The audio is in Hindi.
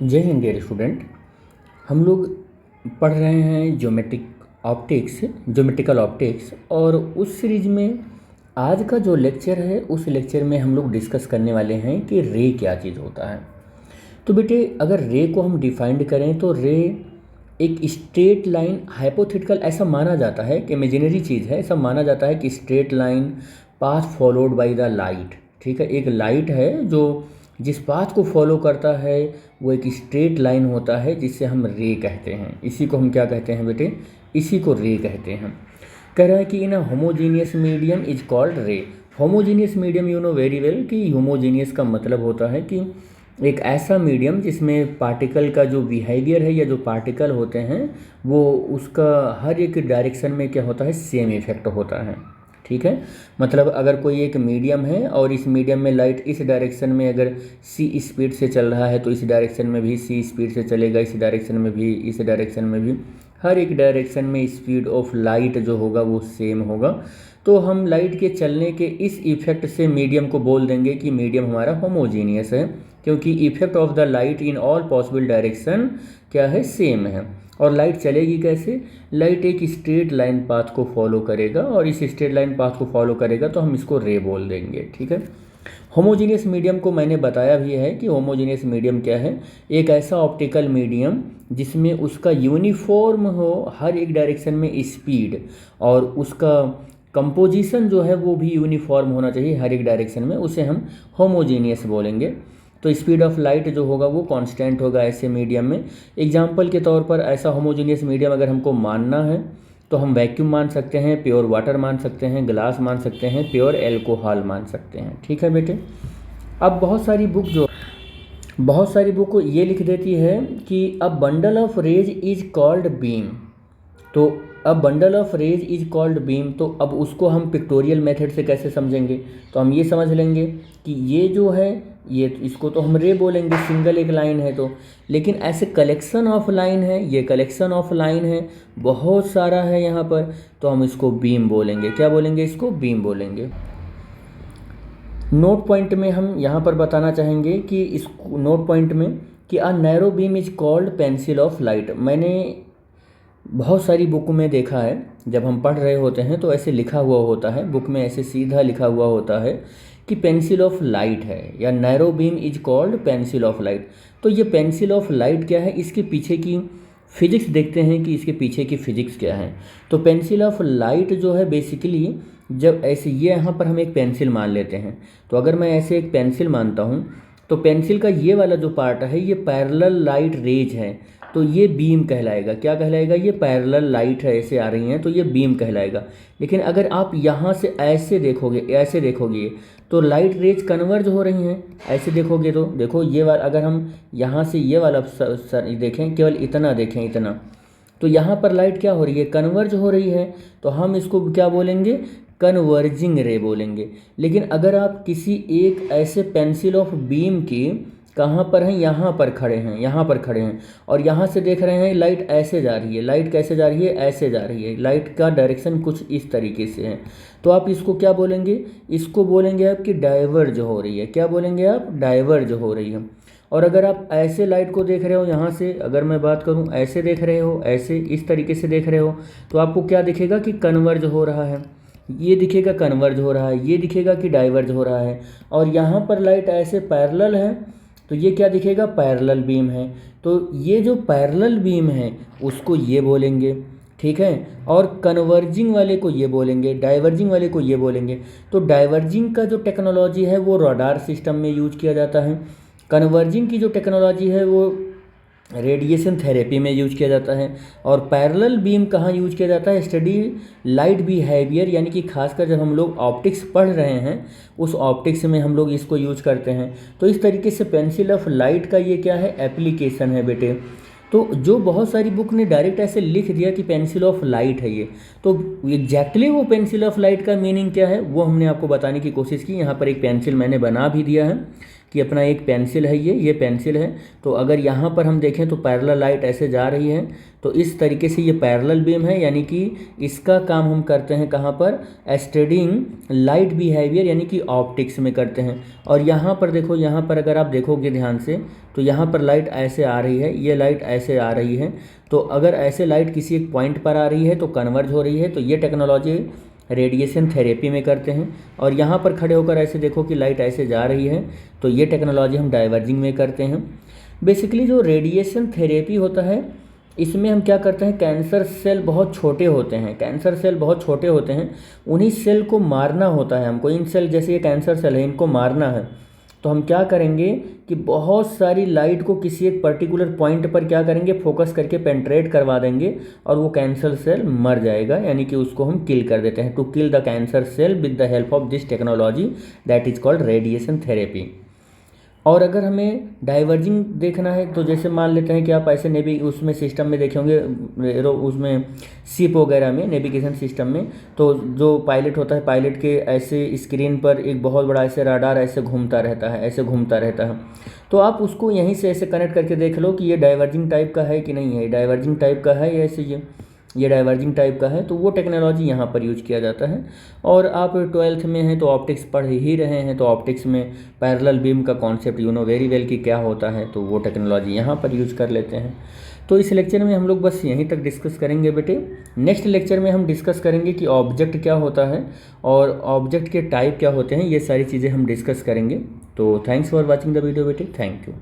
जय हिंद डियर स्टूडेंट। हम लोग पढ़ रहे हैं ज्योमेट्रिकल ऑप्टिक्स और उस सीरीज में आज का जो लेक्चर है उस लेक्चर में हम लोग डिस्कस करने वाले हैं कि रे क्या चीज़ होता है। तो बेटे अगर रे को हम डिफाइंड करें तो रे एक स्ट्रेट लाइन हाइपोथेटिकल ऐसा माना जाता है कि इमेजिनरी चीज़ है, ऐसा माना जाता है कि straight line path followed by the light. ठीक है, एक लाइट है जो जिस पाथ को फॉलो करता है वो एक स्ट्रेट लाइन होता है जिससे हम रे कहते हैं। इसी को हम क्या कहते हैं बेटे, इसी को रे कहते हैं। कह रहा है कि in a homogeneous medium is called ray. Homogeneous medium you know very well कि होमोजीनियस का मतलब होता है कि एक ऐसा मीडियम जिसमें पार्टिकल का जो बिहेवियर है या जो पार्टिकल होते हैं वो उसका हर एक डायरेक्शन में क्या होता है, सेम इफेक्ट होता है। ठीक है, मतलब अगर कोई एक मीडियम है और इस मीडियम में लाइट इस डायरेक्शन में अगर सी स्पीड से चल रहा है तो इस डायरेक्शन में भी सी स्पीड से चलेगा, इस डायरेक्शन में भी, इस डायरेक्शन में भी, हर एक डायरेक्शन में स्पीड ऑफ लाइट जो होगा वो सेम होगा। तो हम लाइट के चलने के इस इफेक्ट से मीडियम को बोल देंगे कि मीडियम हमारा होमोजीनियस है, क्योंकि effect of the light in all possible direction क्या है, सेम है। और लाइट चलेगी कैसे, लाइट एक स्ट्रेट लाइन पाथ को फॉलो करेगा और इस स्ट्रेट लाइन पाथ को फॉलो करेगा तो हम इसको रे बोल देंगे। ठीक है, होमोजीनियस मीडियम को मैंने बताया भी है कि होमोजीनियस मीडियम क्या है, एक ऐसा ऑप्टिकल मीडियम जिसमें उसका यूनिफॉर्म हो हर एक डायरेक्शन में स्पीड और उसका कंपोजिशन जो है वो भी यूनिफॉर्म होना चाहिए हर एक डायरेक्शन में, उसे हम होमोजीनियस बोलेंगे। तो स्पीड ऑफ लाइट जो होगा वो कांस्टेंट होगा ऐसे मीडियम में। एग्जांपल के तौर पर ऐसा होमोजीनियस मीडियम अगर हमको मानना है तो हम वैक्यूम मान सकते हैं, प्योर वाटर मान सकते हैं, ग्लास मान सकते हैं, प्योर एल्कोहल मान सकते हैं। ठीक है बेटे, अब बहुत सारी बुक ये लिख देती है कि a bundle of rays is called beam. तो अब bundle of rays is called beam, तो अब उसको हम पिक्टोरियल मेथड से कैसे समझेंगे, तो हम ये समझ लेंगे कि ये जो है ये इसको तो हम रे बोलेंगे, सिंगल एक लाइन है तो। लेकिन ऐसे कलेक्शन ऑफ लाइन है, ये कलेक्शन ऑफ लाइन है, बहुत सारा है यहाँ पर, तो हम इसको बीम बोलेंगे। क्या बोलेंगे, इसको बीम बोलेंगे। नोट पॉइंट में हम यहाँ पर बताना चाहेंगे कि इस नोट पॉइंट में कि a narrow beam is called pencil of light. मैंने बहुत सारी बुक में देखा है, जब हम पढ़ रहे होते हैं तो ऐसे लिखा हुआ होता है, बुक में ऐसे सीधा लिखा हुआ होता है कि पेंसिल ऑफ लाइट है या narrow beam is called pencil of light. तो ये पेंसिल ऑफ लाइट क्या है, इसके पीछे की फिजिक्स देखते हैं कि इसके पीछे की फिजिक्स क्या है। तो पेंसिल ऑफ लाइट जो है बेसिकली जब ऐसे ये यहाँ पर हम एक पेंसिल मान लेते हैं, तो अगर मैं ऐसे एक पेंसिल मानता हूँ तो पेंसिल का ये वाला जो पार्ट है ये पैरेलल लाइट रेज है, तो ये बीम कहलाएगा। क्या कहलाएगा, ये पैरेलल लाइट है ऐसे आ रही हैं तो ये बीम कहलाएगा। लेकिन अगर आप यहाँ से ऐसे देखोगे तो लाइट रेज कन्वर्ज हो रही हैं, ऐसे देखोगे तो देखो ये वाला, अगर हम यहाँ से ये वाला देखें, केवल इतना देखें, इतना, तो यहाँ पर लाइट क्या हो रही है, कन्वर्ज हो रही है, तो हम इसको क्या बोलेंगे, कन्वर्जिंग रे बोलेंगे। लेकिन अगर आप किसी एक ऐसे पेंसिल ऑफ बीम की कहाँ पर हैं, यहाँ पर खड़े हैं और यहाँ से देख रहे हैं लाइट ऐसे जा रही है, लाइट कैसे जा रही है, ऐसे जा रही है, लाइट का डायरेक्शन कुछ इस तरीके से है, तो आप इसको क्या बोलेंगे, इसको बोलेंगे आप कि डाइवर्ज हो रही है। क्या बोलेंगे आप, डाइवर्ज हो रही है। और अगर आप ऐसे लाइट को देख रहे हो, यहाँ से अगर मैं बात करूँ ऐसे देख रहे हो, ऐसे इस तरीके से देख रहे हो, तो आपको क्या दिखेगा कि कन्वर्ज हो रहा है, ये दिखेगा कन्वर्ज हो रहा है, ये दिखेगा कि डाइवर्ज हो रहा है। और यहाँ पर लाइट ऐसे पैरेलल है तो ये क्या दिखेगा, पैरेलल बीम है। तो ये जो पैरेलल बीम है उसको ये बोलेंगे, ठीक है, और कन्वर्जिंग वाले को ये बोलेंगे, डाइवर्जिंग वाले को ये बोलेंगे। तो डाइवर्जिंग का जो टेक्नोलॉजी है वो रडार सिस्टम में यूज किया जाता है, कन्वर्जिंग की जो टेक्नोलॉजी है वो रेडिएशन थेरेपी में यूज किया जाता है, और पैरेलल बीम कहाँ यूज किया जाता है, स्टडी लाइट बिहेवियर, यानी कि खासकर जब हम लोग ऑप्टिक्स पढ़ रहे हैं उस ऑप्टिक्स में हम लोग इसको यूज करते हैं। तो इस तरीके से पेंसिल ऑफ लाइट का ये क्या है, एप्लीकेशन है बेटे। तो जो बहुत सारी बुक ने डायरेक्ट ऐसे लिख दिया कि पेंसिल ऑफ लाइट है ये, तो एग्जैक्टली वो पेंसिल ऑफ लाइट का मीनिंग क्या है वो हमने आपको बताने की कोशिश की। यहाँ पर एक पेंसिल मैंने बना भी दिया है कि अपना एक पेंसिल है, ये पेंसिल है, तो अगर यहाँ पर हम देखें तो पैरेलल लाइट ऐसे जा रही है, तो इस तरीके से ये पैरेलल बीम है, यानी कि इसका काम हम करते हैं कहाँ पर, स्टडीइंग लाइट बिहेवियर यानी कि ऑप्टिक्स में करते हैं। और यहाँ पर देखो, यहाँ पर अगर आप देखोगे ध्यान से तो यहाँ पर लाइट ऐसे आ रही है, ये लाइट ऐसे आ रही है, तो अगर ऐसे लाइट किसी एक पॉइंट पर आ रही है तो कन्वर्ज हो रही है, तो ये टेक्नोलॉजी रेडिएशन थेरेपी में करते हैं। और यहाँ पर खड़े होकर ऐसे देखो कि लाइट ऐसे जा रही है, तो ये टेक्नोलॉजी हम डाइवर्जिंग में करते हैं। बेसिकली जो रेडिएशन थेरेपी होता है, इसमें हम क्या करते हैं, कैंसर सेल बहुत छोटे होते हैं, कैंसर सेल बहुत छोटे होते हैं, उन्हीं सेल को मारना होता है हमको। इन सेल, जैसे ये कैंसर सेल है, इनको मारना है, तो हम क्या करेंगे कि बहुत सारी लाइट को किसी एक पर्टिकुलर पॉइंट पर क्या करेंगे, फोकस करके पेंट्रेट करवा देंगे और वो कैंसर सेल मर जाएगा, यानी कि उसको हम किल कर देते हैं। To kill the cancer cell with the help of this technology that is called radiation therapy. और अगर हमें डाइवर्जिंग देखना है, तो जैसे मान लेते हैं कि आप ऐसे नेवी उसमें सिस्टम में देखे होंगे, उसमें शिप वगैरह में, नेविगेशन सिस्टम में, तो जो पायलट होता है, पायलट के ऐसे स्क्रीन पर एक बहुत बड़ा ऐसे राडार ऐसे घूमता रहता है, ऐसे घूमता रहता है, तो आप उसको यहीं से ऐसे कनेक्ट करके देख लो कि ये डाइवर्जिंग टाइप का है कि नहीं है, डाइवर्जिंग टाइप का है या ऐसे ये डाइवर्जिंग टाइप का है, तो वो टेक्नोलॉजी यहाँ पर यूज किया जाता है। और आप 12th में हैं तो ऑप्टिक्स पढ़ ही रहे हैं, तो ऑप्टिक्स में पैरेलल बीम का concept you know very well कि क्या होता है, तो वो टेक्नोलॉजी यहाँ पर यूज कर लेते हैं। तो इस लेक्चर में हम लोग बस यहीं तक डिस्कस करेंगे बेटे। नेक्स्ट लेक्चर में हम डिस्कस करेंगे कि ऑब्जेक्ट क्या होता है और ऑब्जेक्ट के टाइप क्या होते हैं, ये सारी चीज़ें हम डिस्कस करेंगे। तो thanks for watching the video बेटे, थैंक यू।